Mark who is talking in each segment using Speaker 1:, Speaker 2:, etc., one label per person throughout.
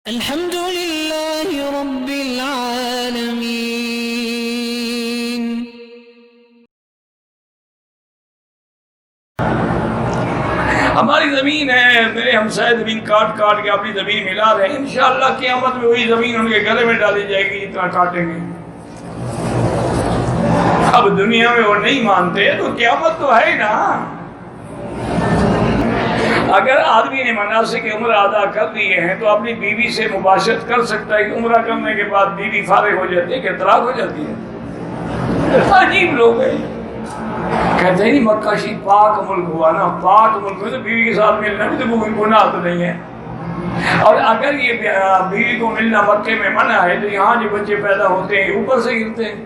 Speaker 1: الحمد لله رب العالمين.
Speaker 2: ہماری زمین ہے، میرے ہمسائے زمین کاٹ کاٹ کے اپنی زمین ملا رہے ہیں، انشاءاللہ قیامت میں وہی زمین ان کے گلے میں ڈالی جائے گی جتنا کاٹیں گے۔ اب دنیا میں وہ نہیں مانتے تو قیامت تو ہے نا۔ اگر آدمی نے مناسک عمرہ ادا کر لیے ہیں تو اپنی بیوی سے مباشرت کر سکتا ہے کہ عمرہ کرنے کے بعد بیوی فارغ ہو جاتی ہے کہ طلاق ہو جاتی ہے۔ عجیب لوگ ہیں، کہتے ہیں مکہ شریف پاک ملک ہوا نا، پاک ملک میں تو بیوی کے ساتھ ملنا بھی تو گناہ تو نہیں ہے، اور اگر یہ بیوی کو ملنا مکے میں منع ہے تو یہاں جو بچے پیدا ہوتے ہیں اوپر سے گرتے ہیں،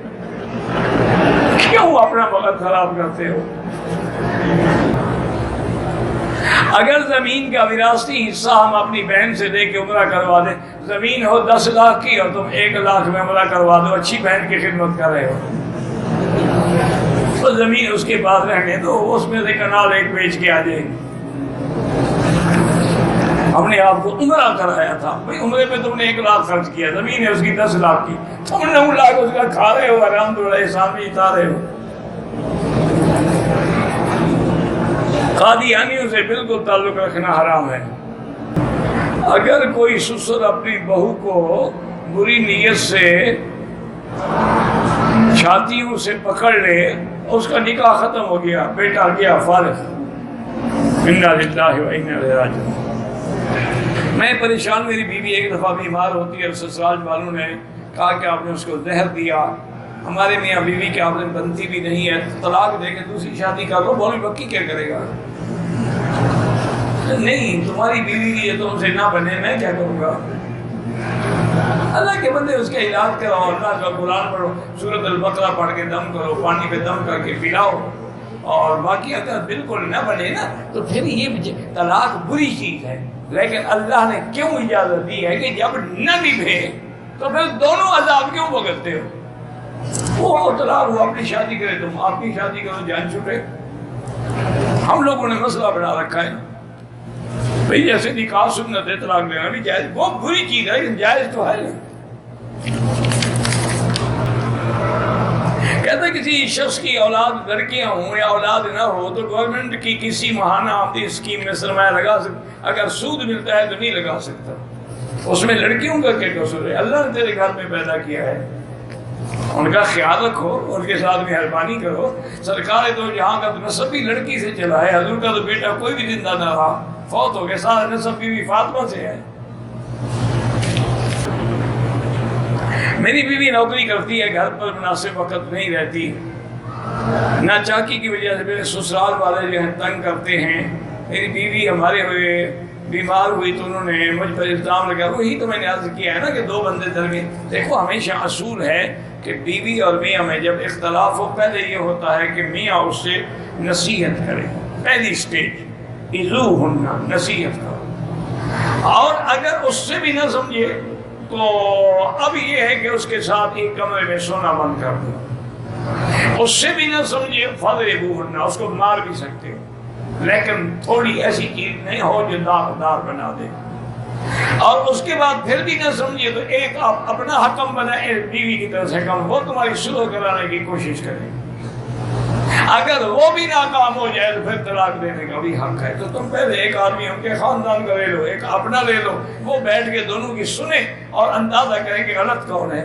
Speaker 2: کیوں اپنا وقت خراب کرتے ہو؟ اگر زمین کا وراثتی حصہ ہم اپنی بہن سے دے کے عمرہ کروا دیں، زمین ہو 10 لاکھ کی اور تم 1 لاکھ میں عمرہ کروا دو، اچھی بہن کی خدمت کر رہے ہو، تو زمین اس کے پاس رہنے دو، اس میں سے کنال 1 بیچ کے آ جائے گی۔ ہم نے آپ کو عمرہ کرایا تھا، بھئی عمرے پہ تم نے 1 لاکھ خرچ کیا، زمین ہے اس کی 10 لاکھ کی، تم 9 لاکھ اس کا کھا رہے ہو، الحمدللہ احسان بھی جتا رہے ہو۔ قادیانیوں سے بالکل تعلق رکھنا حرام ہے۔ اگر کوئی سسر اپنی بہو کو بری نیت سے چھاتیوں سے پکڑ لے، اس کا نکاح ختم ہو گیا، بیٹا گیا فارغ، انا للہ و انا الیہ راجعون۔ میں پریشان، میری بیوی ایک دفعہ بیمار ہوتی ہے، سسرال والوں نے کہا کہ آپ نے اس کو زہر دیا، ہمارے میاں بیوی کے آپس میں بنتی بھی نہیں ہے، طلاق دے کے دوسری شادی کر لو۔ مولوی بکی کیا کرے گا؟ نہیں، تمہاری بیوی کی یہ تم سے نہ بنے، میں کیا کروں گا؟ اللہ کے بندے اس کا علاج کراؤ، اللہ کا قرآن پڑھو، سورۃ البقرہ پڑھ کے دم کرو، پانی پہ دم کر کے پلاؤ، اور باقی اگر بالکل نہ بنے نا تو پھر یہ طلاق بری چیز ہے، لیکن اللہ نے کیوں اجازت دی ہے کہ جب نہ نبھے تو پھر دونوں عذاب کیوں بھگتتے ہو؟ وہ طلاق ہوا، اپنی شادی کرے، تم آپ کی شادی کرو، جان چھٹے۔ ہم لوگوں نے مسئلہ بنا رکھا ہے بھئی جیسے نکاح سنت ہے، طلاق دینا بھی جائز، وہ بری چیز ہے لیکن جائز تو ہے۔ کہتے ہیں کسی شخص کی اولاد لڑکیاں ہوں یا اولاد نہ ہو تو گورنمنٹ کی کسی ماہانہ آمدنی اسکیم میں سرمایہ لگا سکتا، اگر سود ملتا ہے تو نہیں لگا سکتا، اس میں لڑکیوں کا کیا قصور ہے؟ اللہ نے تیرے گھر میں پیدا کیا ہے، ان کا خیال رکھو، ان کے ساتھ مہربانی کرو۔ سرکار تو جہاں کا نسب بھی لڑکی سے چلا ہے، حضور کا تو بیٹا کوئی بھی زندہ نہ رہا، فوت ہو گئے، سارا نسب بیوی فاطمہ سے ہے۔ میری بیوی نوکری کرتی ہے، گھر پر مناسب وقت نہیں رہتی، ناچاکی کی وجہ سے میرے سسرال والے جو ہیں تنگ کرتے ہیں۔ میری بیوی ہمارے ہوئے بیمار ہوئی تو انہوں نے مجھ پر الزام لگایا، وہی تو میں نے عرض کیا ہے نا کہ 2 بندے درمیان، دیکھو ہمیشہ اصول ہے کہ بیوی اور میاں میں جب اختلاف ہو، پہلے یہ ہوتا ہے کہ میاں اس سے نصیحت کرے، پہلی سٹیج اِذُوهُنَّ، نصیحت کرو، اور اگر اس سے بھی نہ سمجھے تو اب یہ ہے کہ اس کے ساتھ ایک کمرے میں سونا بند کر دو، اس سے بھی نہ سمجھے فَضْرِبُوهُنَّ، اس کو مار بھی سکتے ہو، لیکن تھوڑی ایسی چیز نہیں ہو جو داغدار بنا دے، اور اس کے بعد پھر بھی نہ سمجھے تو ایک آپ اپنا حکم بنائے، بیوی کی طرف سے حکم، وہ تمہاری صلح کرانے کی کوشش کرے، اگر وہ بھی ناکام ہو جائے تو پھر طلاق دینے کا بھی حق ہے۔ تو تم پہلے ایک آدمی ان کے خاندان کا لے لو، ایک اپنا لے لو، وہ بیٹھ کے دونوں کی سنیں اور اندازہ کریں کہ غلط کون ہے۔